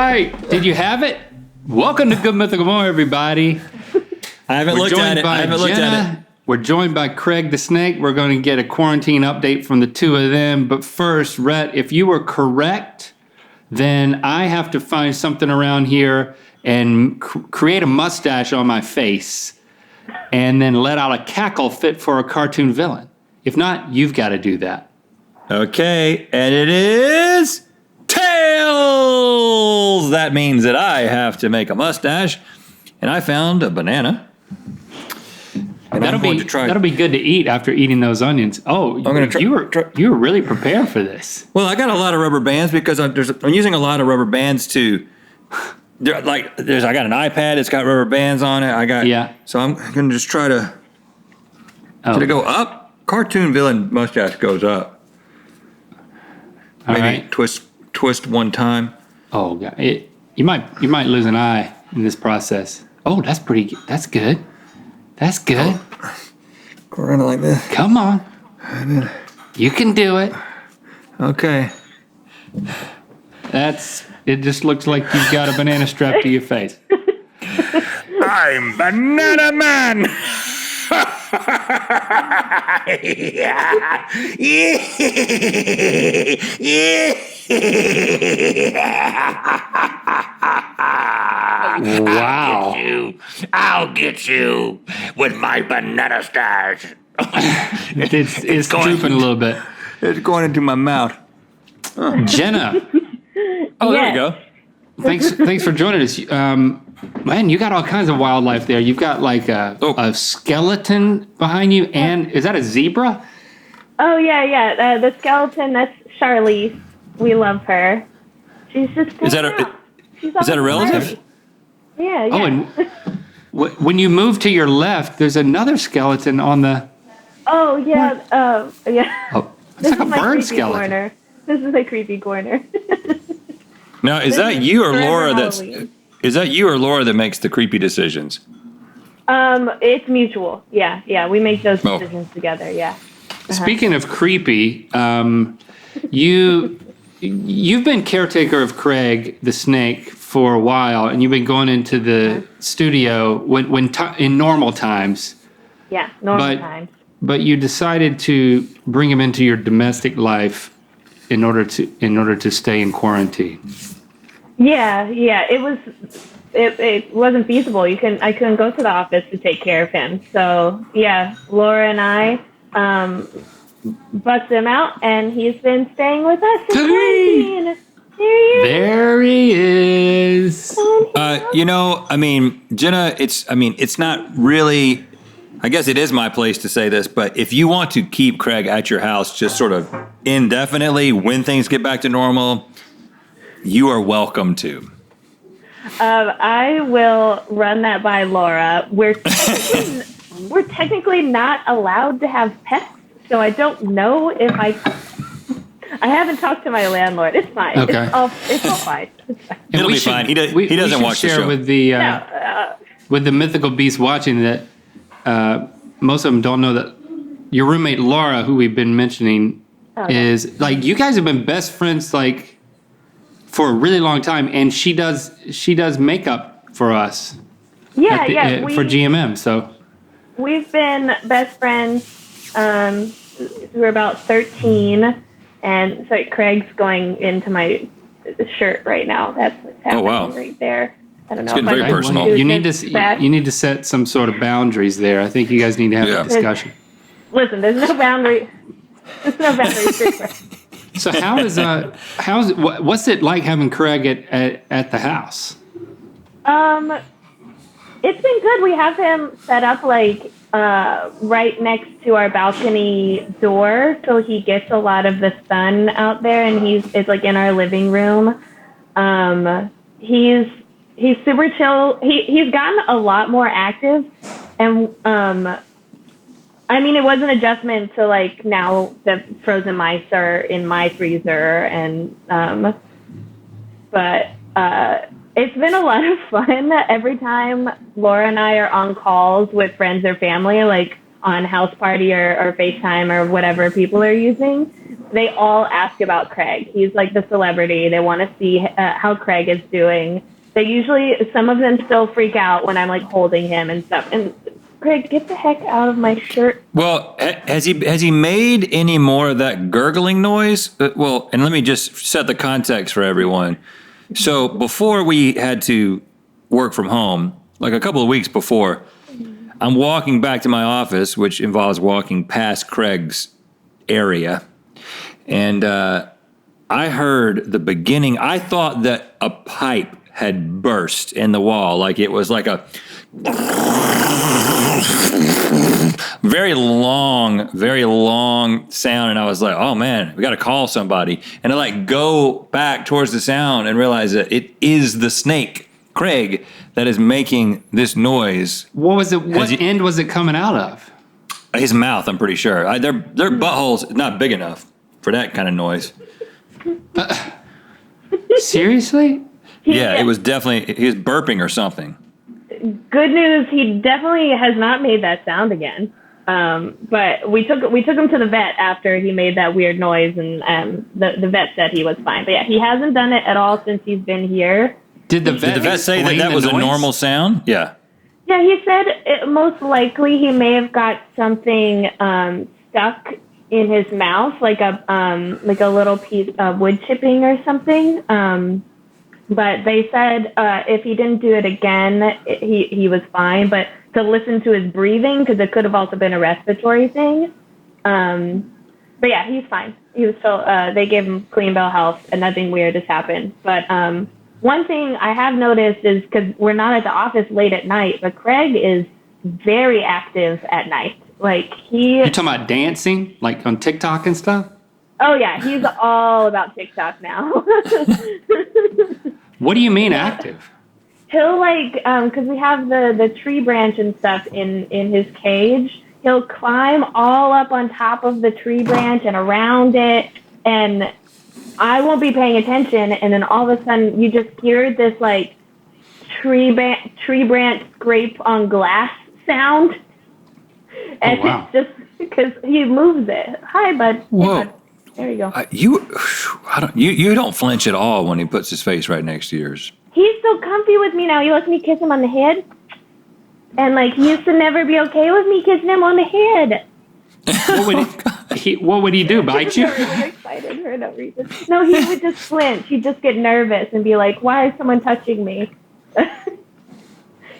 right. Did you have it? Welcome to Good Mythical MORE, everybody. I haven't looked at it. We're joined by Craig the Snake. We're going to get a quarantine update from the two of them. But first, Rhett, if you were correct, then I have to find something around here and create a mustache on my face and then let out a cackle fit for a cartoon villain. If not, you've got to do that. Okay, and it is tails! That means that I have to make a mustache, and I found a banana. And that'll be good to eat after eating those onions. Oh, you were really prepared for this. Well, I got a lot of rubber bands because I'm using a lot of rubber bands to. I got an iPad. It's got rubber bands on it. So I'm gonna just try to. Did it go up? Cartoon villain mustache goes up. Maybe right. twist one time. Oh, God. You might lose an eye in this process. Oh, that's pretty. That's good. That's good. Oh. Go around it like this. Come on. You can do it. Okay. It just looks like you've got a banana strapped to your face. I'm Banana Man. Wow. I'll get you with my banana stash. It's drooping a little bit. It's going into my mouth. Jenna. Oh, there we go. Thanks for joining us. Man, you got all kinds of wildlife there. You've got like a skeleton behind you, and is that a zebra? Oh, yeah. The skeleton, that's Charlize. We love her. She's just Is that a relative? Yeah. Oh, and when you move to your left, there's another skeleton on the... Oh, yeah. Yeah. Oh, it's like a bird skeleton. Corner. This is a creepy corner. Now, is that you or Laura that makes the creepy decisions? It's mutual. Yeah. We make those decisions together. Yeah. Speaking of creepy, you've been caretaker of Craig the Snake for a while, and you've been going into the studio in normal times. Yeah, normal times. But you decided to bring him into your domestic life in order to stay in quarantine. Yeah. It wasn't feasible. I couldn't go to the office to take care of him. So yeah, Laura and I bust him out, and he's been staying with us in quarantine. There he is. Jenna, it's not really. I guess it is my place to say this, but if you want to keep Craig at your house just sort of indefinitely when things get back to normal, you are welcome to. I will run that by Laura. We're technically not allowed to have pets, so I don't know if I haven't talked to my landlord. It's fine. Okay. It's all fine. It'll be fine. He doesn't watch the show. With the mythical beast watching that. Most of them don't know that your roommate Laura, who we've been mentioning, is like you guys have been best friends like for a really long time, and she does makeup for us. For GMM. So we've been best friends. We were about 13, and so Craig's going into my shirt right now. That's what's happening right there. I don't know. It's getting very personal. You need to set some sort of boundries there. I think you guys need to have a discussion. Listen, there's no boundary. There's no boundaries. So what's it like having Craig at the house? It's been good. We have him set up like right next to our balcony door, so he gets a lot of the sun out there, and it's like in our living room. He's super chill. He's gotten a lot more active, and it was an adjustment to like now the frozen mice are in my freezer, and but it's been a lot of fun. Every time Laura and I are on calls with friends or family, like on House Party or FaceTime or whatever people are using, they all ask about Craig. He's like the celebrity. They want to see how Craig is doing. Some of them still freak out when I'm like holding him and stuff. And Craig, get the heck out of my shirt. Well, has he made any more of that gurgling noise? Well, and let me just set the context for everyone. So before we had to work from home, like a couple of weeks before, I'm walking back to my office, which involves walking past Craig's area. And I heard the beginning. I thought that a pipe had burst in the wall. Like it was like a very long sound. And I was like, oh man, we got to call somebody. And I like go back towards the sound and realize that it is the snake, Craig, that is making this noise. What was it? What end was it coming out of? His mouth, I'm pretty sure. Their butthole's not big enough for that kind of noise. Seriously? Yeah, it was definitely, he was burping or something. Good news, he definitely has not made that sound again. But we took him to the vet after he made that weird noise, and the vet said he was fine. But yeah, he hasn't done it at all since he's been here. Did the vet say that was a normal sound? Yeah. Yeah, he said most likely he may have got something stuck in his mouth, like a little piece of wood chipping or something. But they said if he didn't do it again, he was fine. But to listen to his breathing, because it could have also been a respiratory thing. But yeah, he's fine. He was still. They gave him clean bill of health, and nothing weird has happened. But one thing I have noticed is, because we're not at the office late at night, but Craig is very active at night. Like You're talking about dancing, like on TikTok and stuff? Oh yeah, he's all about TikTok now. What do you mean active? He'll because we have the tree branch and stuff in his cage. He'll climb all up on top of the tree branch and around it, and I won't be paying attention, and then all of a sudden you just hear this like tree branch scrape on glass sound, and it's just because he moves it. Hi, bud. Whoa. Hey, bud. There you go. You don't flinch at all when he puts his face right next to yours. He's so comfy with me now. He lets me kiss him on the head, and he used to never be okay with me kissing him on the head. What would he do? Bite you? I'm excited for no reason. No, he would just flinch. He'd just get nervous and be like, "Why is someone touching me?"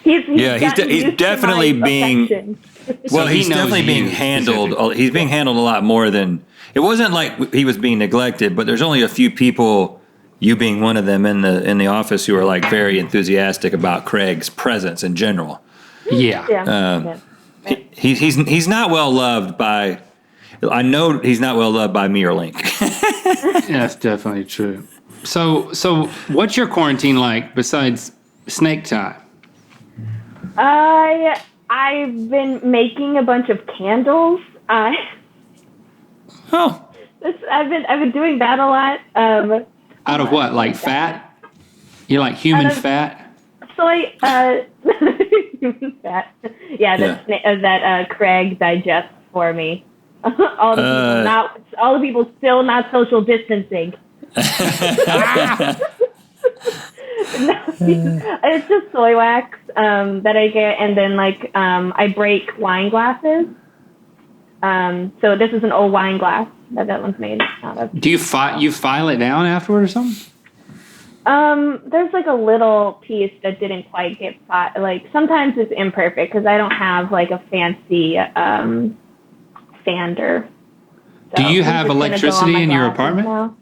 He's definitely being. Well, he's definitely being handled. He's being handled a lot more than. It wasn't like he was being neglected, but there's only a few people, you being one of them in the office, who are like very enthusiastic about Craig's presence in general. Yeah. He's not well loved by. I know he's not well loved by me or Link. That's definitely true. So what's your quarantine like besides snake time? I've been making a bunch of candles. I've been doing that a lot. Out of what? Like fat? You like human fat? Soy. Human fat. Yeah, that Craig digests for me. all the people still not social distancing. It's just soy wax that I get, and then I break wine glasses. So this is an old wine glass that one's made out of. Do you file it down afterward or something? There's a little piece that didn't quite get sometimes it's imperfect because I don't have a fancy sander. So do you have electricity in your apartment? Now.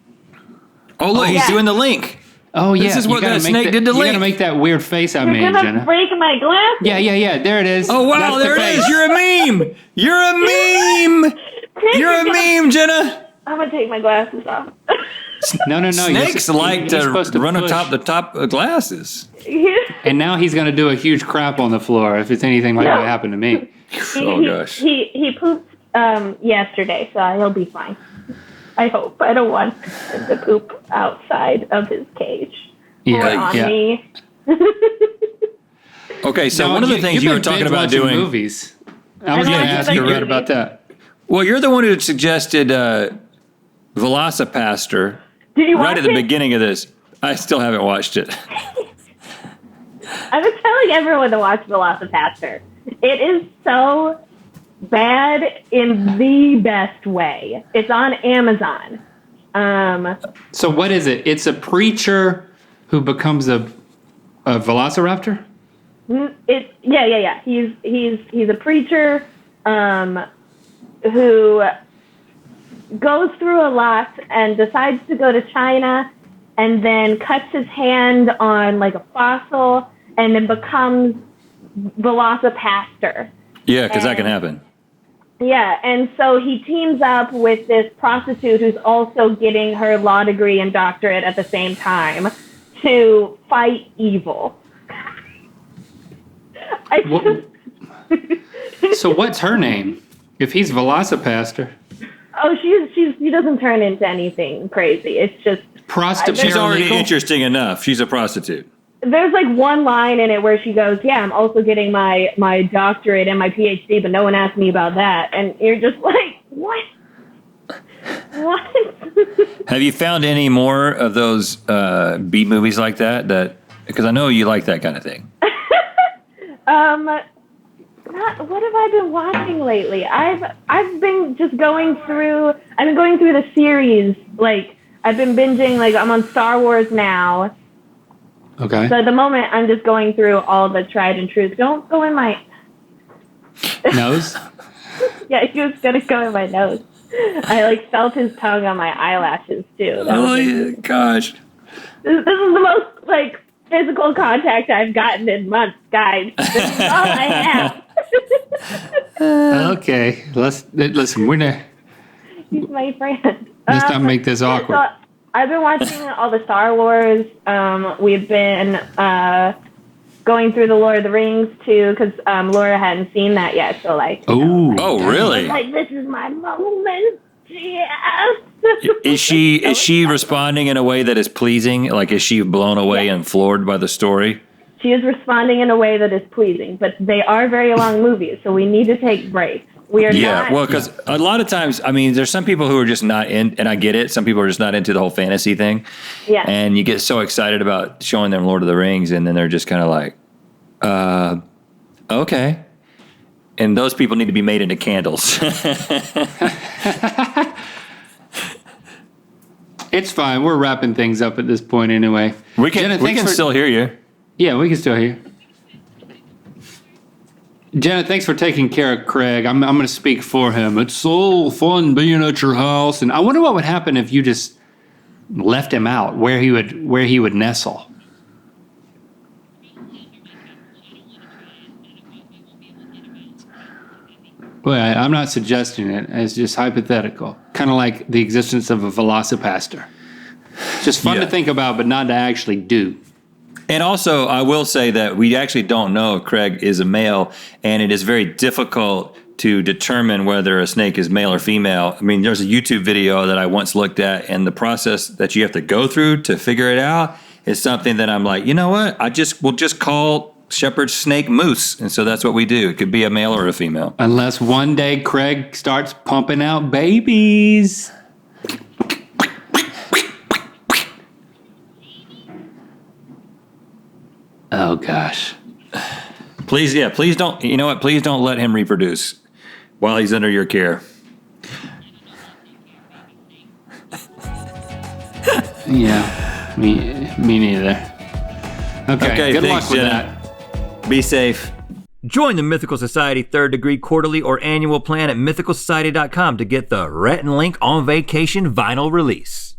Oh look, he's doing the Link. Oh yeah, this is what that snake did to Link. You gotta make that weird face I made, Jenna. Jenna. Break my glasses. Yeah. There it is. Oh wow, there it is. You're a meme. You're a meme. You're a meme, Jenna. I'm gonna take my glasses off. No. Snakes like to run atop the top of glasses. And now he's gonna do a huge crap on the floor if it's anything like what happened to me. Oh gosh. He pooped yesterday, so he'll be fine. I hope. I don't want him to poop outside of his cage. Or on me. Okay, so one of the things you were talking about doing movies. I was going to ask you right about that. Well, you're the one who suggested Velocipaster. Did you watch right at the it? beginning of this? I still haven't watched it. I've been telling everyone to watch Velocipaster. It is so bad in the best way. It's on Amazon. So what is it? It's a preacher who becomes a velociraptor? Yeah. He's a preacher who goes through a lot and decides to go to China and then cuts his hand on like a fossil and then becomes Velocipaster. Yeah, because that can happen. Yeah, and so he teams up with this prostitute who's also getting her law degree and doctorate at the same time to fight evil. So what's her name? If he's Velocipaster. Oh, she doesn't turn into anything crazy. It's just prostitute. She's already interesting enough. She's a prostitute. There's like one line in it where she goes, "Yeah, I'm also getting my doctorate and my PhD, but no one asked me about that." And you're just like, "What? What?" Have you found any more of those B movies like that? Because I know you like that kind of thing. What have I been watching lately? I've been just going through. I've been going through the series. Like I've been binging. Like I'm on Star Wars now. Okay. So at the moment, I'm just going through all the tried and true. Don't go in my nose. Yeah, he was gonna go in my nose. I like felt his tongue on my eyelashes too. Gosh. This is the most like physical contact I've gotten in months, guys. This is all I have. Okay, listen. We're not. He's my friend. Let's not make this awkward. So I've been watching all the Star Wars. We've been going through the Lord of the Rings too, because Laura hadn't seen that yet. So like, oh really? Like this is my moment. Yes. Is she responding in a way that is pleasing? Like, is she blown away and floored by the story? She is responding in a way that is pleasing, but they are very long movies, so we need to take breaks. We are not. Well, because a lot of times, I mean, there's some people who are just not in, and I get it. Some people are just not into the whole fantasy thing. Yeah. And you get so excited about showing them Lord of the Rings, and then they're just kind of like, okay. And those people need to be made into candles. It's fine. We're wrapping things up at this point anyway. We can still hear you. Yeah, we can still hear you. Jenna, thanks for taking care of Craig. I'm going to speak for him. It's so fun being at your house, and I wonder what would happen if you just left him out, where he would nestle. Well, I'm not suggesting it. It's just hypothetical, kind of like the existence of a Velocipaster. Just fun to think about, but not to actually do. And also, I will say that we actually don't know if Craig is a male, and it is very difficult to determine whether a snake is male or female. I mean, there's a YouTube video that I once looked at, and the process that you have to go through to figure it out is something that I'm like, you know what? We'll just call shepherd snake moose, and so that's what we do. It could be a male or a female. Unless one day Craig starts pumping out babies. Oh gosh. Please don't, you know what? Please don't let him reproduce while he's under your care. Yeah, me neither. Okay, good luck with that. Be safe. Join the Mythical Society 3rd Degree quarterly or annual plan at mythicalsociety.com to get the Rhett and Link on Vacation vinyl release.